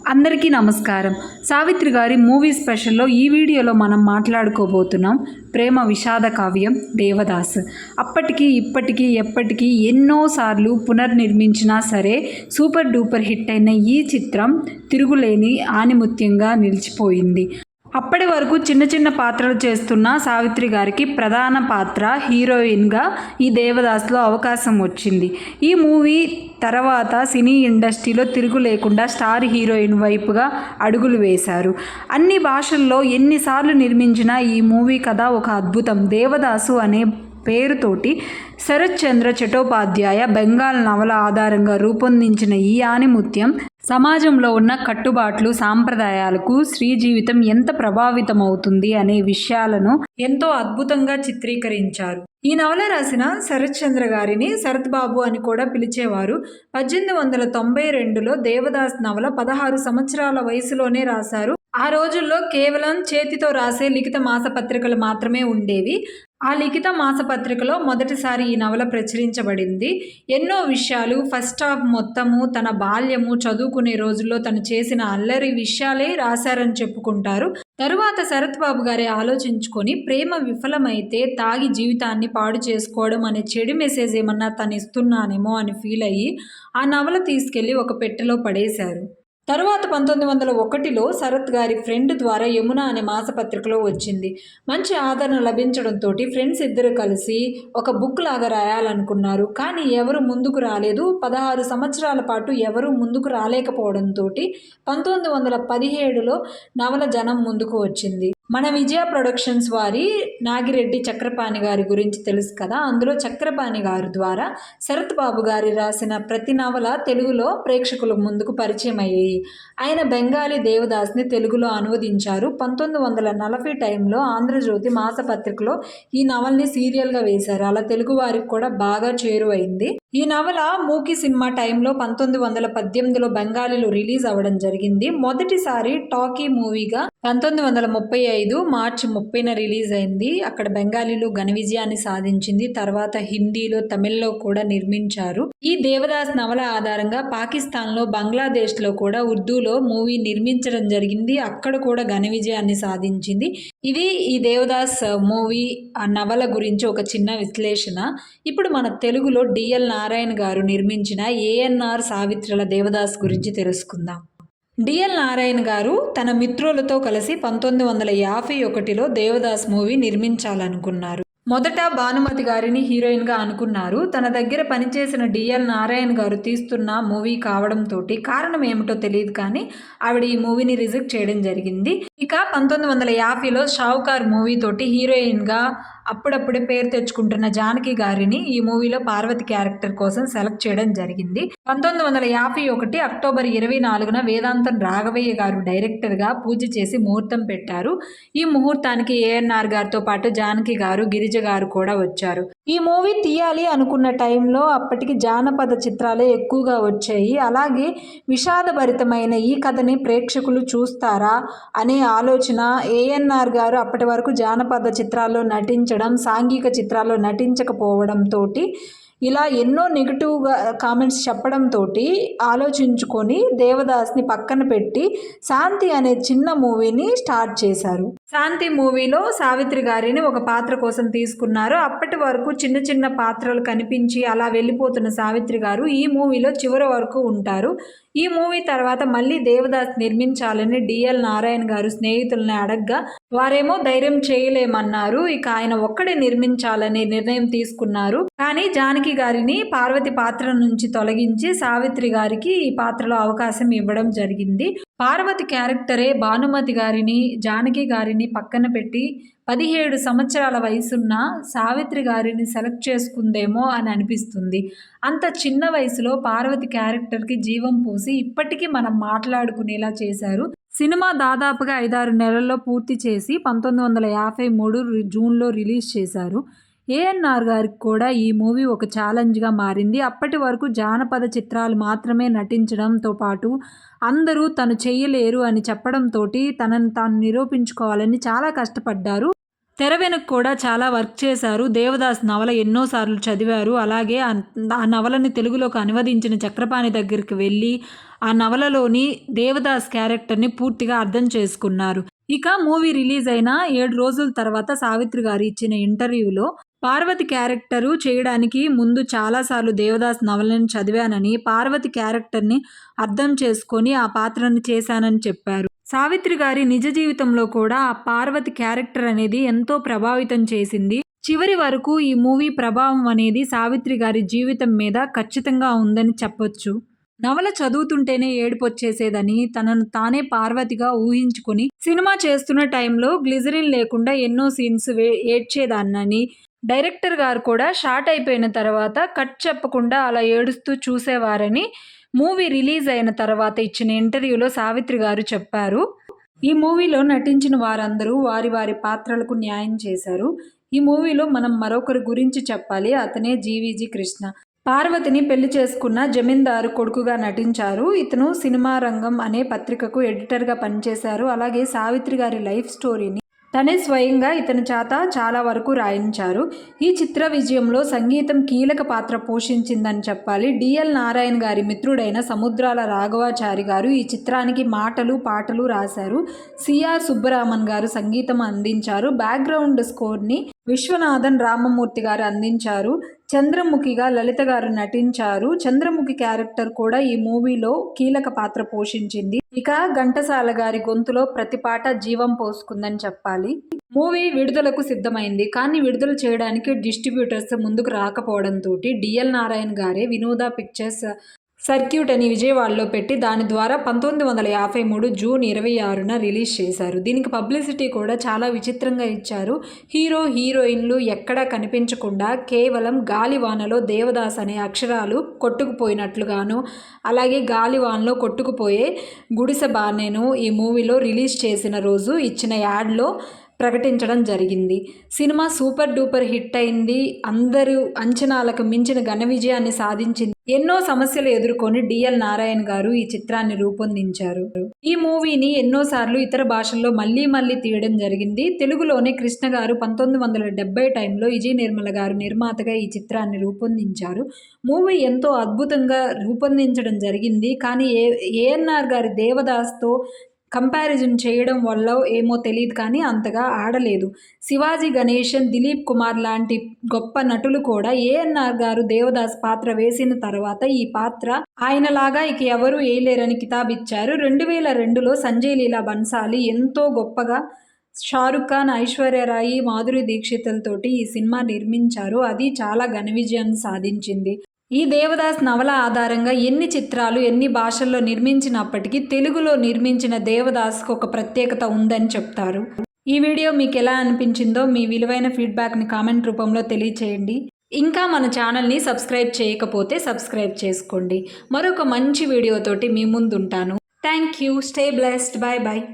అందరికీ నమస్కారం. సావిత్రి గారి మూవీ స్పెషల్‌లో ఈ వీడియోలో మనం మాట్లాడుకోబోతున్నాం ప్రేమ విషాద కావ్యం 'దేవదాస్'. అప్పటికి, ఇప్పటికీ, ఎప్పటికీ ఎన్నో సార్లు పునర్నిర్మించినా సరే సూపర్ డూపర్ హిట్ అయిన ఈ చిత్రం తిరుగులేని ఆణిముత్యంగా నిలిచిపోయింది. అప్పటి వరకు చిన్న చిన్న పాత్రలు చేస్తున్న సావిత్రి గారికి ప్రధాన పాత్ర హీరోయిన్‌గా ఈ 'దేవదాస్‌లో అవకాశం వచ్చింది. ఈ మూవీ తర్వాత సినీ ఇండస్ట్రీలో తిరుగు లేకుండా స్టార్ హీరోయిన్ వైపుగా అడుగులు వేశారు. అన్ని భాషల్లో ఎన్నిసార్లు నిర్మించినా ఈ మూవీ కథ ఒక అద్భుతం. 'దేవదాసు' అనే పేరుతోటి శరత్ చంద్ర చటోపాధ్యాయ బెంగాల్ నవల ఆధారంగా రూపొందించిన ఈ ఆణిముత్యం సమాజంలో ఉన్న కట్టుబాట్లు, సాంప్రదాయాలకు స్త్రీ జీవితం ఎంత ప్రభావితమవుతుంది అనే విషయాలను ఎంతో అద్భుతంగా చిత్రీకరించారు. ఈ నవల రాసిన శరత్ చంద్ర గారిని శరత్ బాబు అని కూడా పిలిచేవారు. 1892లో 'దేవదాస్' నవల 16 సంవత్సరాల వయసులోనే రాశారు. ఆ రోజుల్లో కేవలం చేతితో రాసే లిఖిత మాసపత్రికలు మాత్రమే ఉండేవి. ఆ లిఖిత మాసపత్రికలో మొదటిసారి ఈ నవల ప్రచురించబడింది. ఎన్నో విషయాలు ఫస్ట్ హాఫ్ మొత్తము తన బాల్యము, చదువుకునే రోజుల్లో తను చేసిన అల్లరి విషయాలే రాశారని చెప్పుకుంటారు. తరువాత శరత్ బాబు గారే ఆలోచించుకొని ప్రేమ విఫలమైతే తాగి జీవితాన్ని పాడు చేసుకోవడం అనే చెడు మెసేజ్ ఏమన్నా తను ఇస్తున్నానేమో అని ఫీల్ అయ్యి ఆ నవల తీసుకెళ్లి ఒక పెట్టెలో పడేశారు. తరువాత 1901లో శరత్ గారి ఫ్రెండ్ ద్వారా 'యమున' అనే మాసపత్రికలో వచ్చింది. మంచి ఆదరణ లభించడంతోటి ఫ్రెండ్స్ ఇద్దరు కలిసి ఒక బుక్ లాగా రాయాలనుకున్నారు. కానీ ఎవరు ముందుకు రాలేదు. 16 సంవత్సరాల పాటు ఎవరూ ముందుకు రాలేకపోవడంతోటి 1917లో నవల జనం ముందుకు వచ్చింది. మన విజయ ప్రొడక్షన్స్ వారి నాగిరెడ్డి చక్రపాణి గారి గురించి తెలుసు కదా. అందులో చక్రపాణి గారి ద్వారా శరత్ బాబు గారి రాసిన ప్రతి నవల తెలుగులో ప్రేక్షకుల ముందుకు పరిచయం అయ్యాయి. ఆయన బెంగాలీ 'దేవదాస్'ని తెలుగులో అనువదించారు. 1940 టైంలో ఆంధ్రజ్యోతి మాసపత్రికలో ఈ నవల్ని సీరియల్గా వేశారు. అలా తెలుగు వారికి కూడా బాగా చేరువైంది. ఈ నవల 'మూకీ' సినిమా టైంలో 1918లో బెంగాలీలో రిలీజ్ అవ్వడం జరిగింది. మొదటిసారి టాకీ మూవీగా 1935 మార్చి 30న రిలీజ్ అయింది. అక్కడ బెంగాలీలో ఘన విజయాన్ని సాధించింది. తర్వాత హిందీలో, తమిళ్లో కూడా నిర్మించారు. ఈ 'దేవదాస్' నవల ఆధారంగా పాకిస్తాన్లో, బంగ్లాదేశ్లో కూడా ఉర్దూలో మూవీ నిర్మించడం జరిగింది. అక్కడ కూడా ఘన విజయాన్ని సాధించింది. ఇది ఈ 'దేవదాస్' మూవీ ఆ నవల గురించి ఒక చిన్న విశ్లేషణ. ఇప్పుడు మన తెలుగులో డిఎల్ నారాయణ గారు నిర్మించిన ఏఎన్ఆర్ సావిత్రుల 'దేవదాస్' గురించి తెలుసుకుందాం. డిఎల్ నారాయణ గారు తన మిత్రులతో కలిసి 1951లో 'దేవదాస్' మూవీ నిర్మించాలనుకున్నారు. మొదట భానుమతి గారిని హీరోయిన్గా అనుకున్నారు. తన దగ్గర పనిచేసిన డిఎల్ నారాయణ గారు తీస్తున్న మూవీ కావడంతో కారణం ఏమిటో తెలియదు కానీ ఆవిడ ఈ మూవీని రిజెక్ట్ చేయడం జరిగింది. ఇక 1950లో 'షావుకార్' మూవీ తోటి హీరోయిన్గా అప్పుడప్పుడే పేరు తెచ్చుకుంటున్న జానకి గారిని ఈ మూవీలో పార్వతి క్యారెక్టర్ కోసం సెలెక్ట్ చేయడం జరిగింది. 1951 అక్టోబర్ 24న వేదాంతం రాఘవయ్య గారు డైరెక్టర్గా పూజ చేసి ముహూర్తం పెట్టారు. ఈ ముహూర్తానికి ఏఎన్ఆర్ గారితో పాటు జానకి గారు, గిరిజ గారు కూడా వచ్చారు. ఈ మూవీ తీయాలి అనుకున్న టైంలో అప్పటికి జానపద చిత్రాలే ఎక్కువగా వచ్చాయి. అలాగే విషాదభరితమైన ఈ కథని ప్రేక్షకులు చూస్తారా అనే ఆలోచన ఏఎన్ఆర్ గారు అప్పటి వరకు జానపద చిత్రాల్లో నటించడం, సాంఘిక చిత్రాల్లో నటించకపోవడంతో ఇలా ఎన్నో నెగిటివ్గా కామెంట్స్ చెప్పడంతో ఆలోచించుకొని 'దేవదాస్'ని పక్కన పెట్టి 'శాంతి' అనే చిన్న మూవీని స్టార్ట్ చేశారు. 'శాంతి' మూవీలో సావిత్రి గారిని ఒక పాత్ర కోసం తీసుకున్నారు. అప్పటి వరకు చిన్న చిన్న పాత్రలు కనిపించి అలా వెళ్ళిపోతున్న సావిత్రి గారు ఈ మూవీలో చివరి వరకు ఉంటారు. ఈ మూవీ తర్వాత మళ్ళీ 'దేవదాస్' నిర్మించాలని డిఎల్ నారాయణ గారు స్నేహితుల్ని అడగ్గా వారేమో ధైర్యం చేయలేమన్నారు. ఇక ఆయన ఒక్కడే నిర్మించాలనే నిర్ణయం తీసుకున్నారు. కానీ జానకి గారిని పార్వతి పాత్ర నుంచి తొలగించి సావిత్రి గారికి ఈ పాత్రలో అవకాశం ఇవ్వడం జరిగింది. పార్వతి క్యారెక్టరే భానుమతి గారిని, జానకి గారిని పక్కన పెట్టి 17 సంవత్సరాల వయసున్న సావిత్రి గారిని సెలెక్ట్ చేసుకుందేమో అని అనిపిస్తుంది. అంత చిన్న వయసులో పార్వతి క్యారెక్టర్కి జీవం పోసి ఇప్పటికీ మనం మాట్లాడుకునేలా చేశారు. సినిమా దాదాపుగా 5-6 నెలల్లో పూర్తి చేసి 1953 జూన్లో రిలీజ్ చేశారు. ఏఎన్ఆర్ గారికి కూడా ఈ మూవీ ఒక ఛాలెంజ్గా మారింది. అప్పటి వరకు జానపద చిత్రాలు మాత్రమే నటించడంతో పాటు అందరూ తను చేయలేరు అని చెప్పడంతో తనను తాను నిరూపించుకోవాలని చాలా కష్టపడ్డారు. తెర వెనుక కూడా చాలా వర్క్ చేశారు. దేవదాస్ నవల ఎన్నోసార్లు చదివారు. అలాగే ఆ నవలని తెలుగులోకి అనువదించిన చక్రపాణి దగ్గరికి వెళ్ళి ఆ నవలలోని దేవదాస్ క్యారెక్టర్ని పూర్తిగా అర్థం చేసుకున్నారు. ఇక మూవీ రిలీజ్ అయిన 7 రోజుల తర్వాత సావిత్రి గారు ఇచ్చిన ఇంటర్వ్యూలో పార్వతి క్యారెక్టరు చేయడానికి ముందు చాలాసార్లు దేవదాస్ నవలను చదివానని, పార్వతి క్యారెక్టర్ని అర్థం చేసుకొని ఆ పాత్రను చేశానని చెప్పారు. సావిత్రి గారి నిజ జీవితంలో కూడా ఆ పార్వతి క్యారెక్టర్ అనేది ఎంతో ప్రభావితం చేసింది. చివరి వరకు ఈ మూవీ ప్రభావం అనేది సావిత్రి గారి జీవితం మీద ఖచ్చితంగా ఉందని చెప్పొచ్చు. నవల చదువుతుంటేనే ఏడుపొచ్చేసేదని, తనను తానే పార్వతిగా ఊహించుకుని సినిమా చేస్తున్న టైంలో గ్లిజరిన్ లేకుండా ఎన్నో సీన్స్ ఏడ్చేదాన్నని, డైరెక్టర్ గారు కూడా షార్ట్ అయిపోయిన తర్వాత కట్ చెప్పకుండా అలా ఏడుస్తూ చూసేవారని మూవీ రిలీజ్ అయిన తర్వాత ఇచ్చిన ఇంటర్వ్యూలో సావిత్రి గారు చెప్పారు. ఈ మూవీలో నటించిన వారందరూ వారి వారి పాత్రలకు న్యాయం చేశారు. ఈ మూవీలో మనం మరొకరి గురించి చెప్పాలి. అతనే జీవీజీ కృష్ణ. పార్వతిని పెళ్లి చేసుకున్న జమీందారు కొడుకుగా నటించారు. ఇతను సినిమా రంగం అనే పత్రికకు ఎడిటర్గా పనిచేశారు. అలాగే సావిత్రి గారి లైఫ్ స్టోరీని తనే స్వయంగా ఇతని చేత చాలా వరకు రాయించారు. ఈ చిత్ర విజయంలో సంగీతం కీలక పాత్ర పోషించిందని చెప్పాలి. డిఎల్ నారాయణ గారి మిత్రుడైన సముద్రాల రాఘవాచారి గారు ఈ చిత్రానికి మాటలు పాటలు రాశారు. సిఆర్ సుబ్బరామన్ గారు సంగీతం అందించారు. బ్యాక్గ్రౌండ్ స్కోర్ని విశ్వనాథన్ రామమూర్తి గారు అందించారు. చంద్రముఖిగా లలిత గారు నటించారు. చంద్రముఖి క్యారెక్టర్ కూడా ఈ మూవీలో కీలక పాత్ర పోషించింది. ఇక ఘంటసాల గారి గొంతులో ప్రతి పాట జీవం పోసుకుందని చెప్పాలి. మూవీ విడుదలకు సిద్ధమైంది. కానీ విడుదల చేయడానికి డిస్ట్రిబ్యూటర్స్ ముందుకు రాకపోవడంతో డిఎల్ నారాయణ గారే వినోద పిక్చర్స్ సర్క్యూట్ అని విజయవాడలో పెట్టి దాని ద్వారా 1953 జూన్ 26న రిలీజ్ చేశారు. దీనికి పబ్లిసిటీ కూడా చాలా విచిత్రంగా ఇచ్చారు. హీరో హీరోయిన్లు ఎక్కడా కనిపించకుండా కేవలం గాలివానలో దేవదాస్ అనే అక్షరాలు కొట్టుకుపోయినట్లుగాను, అలాగే గాలివాన్లో కొట్టుకుపోయే గుడిసె బాణెను ఈ మూవీలో రిలీజ్ చేసిన రోజు ఇచ్చిన యాడ్లో ప్రకటించడం జరిగింది. సినిమా సూపర్ డూపర్ హిట్ అయింది. అందరూ అంచనాలకు మించిన ఘన విజయాన్ని సాధించింది. ఎన్నో సమస్యలు ఎదుర్కొని డిఎల్ నారాయణ గారు ఈ చిత్రాన్ని రూపొందించారు. ఈ మూవీని ఎన్నోసార్లు ఇతర భాషల్లో మళ్ళీ తీయడం జరిగింది. తెలుగులోనే కృష్ణ గారు 1970 టైంలో విజయ్ నిర్మల గారు నిర్మాతగా ఈ చిత్రాన్ని రూపొందించారు. మూవీ ఎంతో అద్భుతంగా రూపొందించడం జరిగింది. కానీ ఏఎన్ఆర్ గారి దేవదాస్తో కంపారిజన్ చేయడం వల్ల ఏమో తెలియదు కానీ అంతగా ఆడలేదు. శివాజీ గణేశన్, దిలీప్ కుమార్ లాంటి గొప్ప నటులు కూడా ఏఎన్ఆర్ గారు దేవదాస్ పాత్ర వేసిన తర్వాత ఈ పాత్ర ఆయనలాగా ఇక ఎవరూ వేయలేరని కితాబిచ్చారు. 2002లో సంజయ్ లీలా బన్సాలి ఎంతో గొప్పగా షారుఖ్ ఖాన్, ఐశ్వర్యరాయి, మాధురి దీక్షితులతోటి ఈ సినిమా నిర్మించారు. అది చాలా ఘన విజయాన్ని సాధించింది. ఈ దేవదాస్ నవల ఆధారంగా ఎన్ని చిత్రాలు ఎన్ని భాషల్లో నిర్మించినప్పటికీ తెలుగులో నిర్మించిన దేవదాస్కు ఒక ప్రత్యేకత ఉందని చెప్తారు. ఈ వీడియో మీకు ఎలా అనిపించిందో మీ విలువైన ఫీడ్బ్యాక్ని కామెంట్ రూపంలో తెలియచేయండి. ఇంకా మన ఛానల్ని సబ్స్క్రైబ్ చేయకపోతే సబ్స్క్రైబ్ చేసుకోండి. మరొక మంచి వీడియోతోటి మీ ముందుంటాను. Thank you. Stay blessed. Bye bye.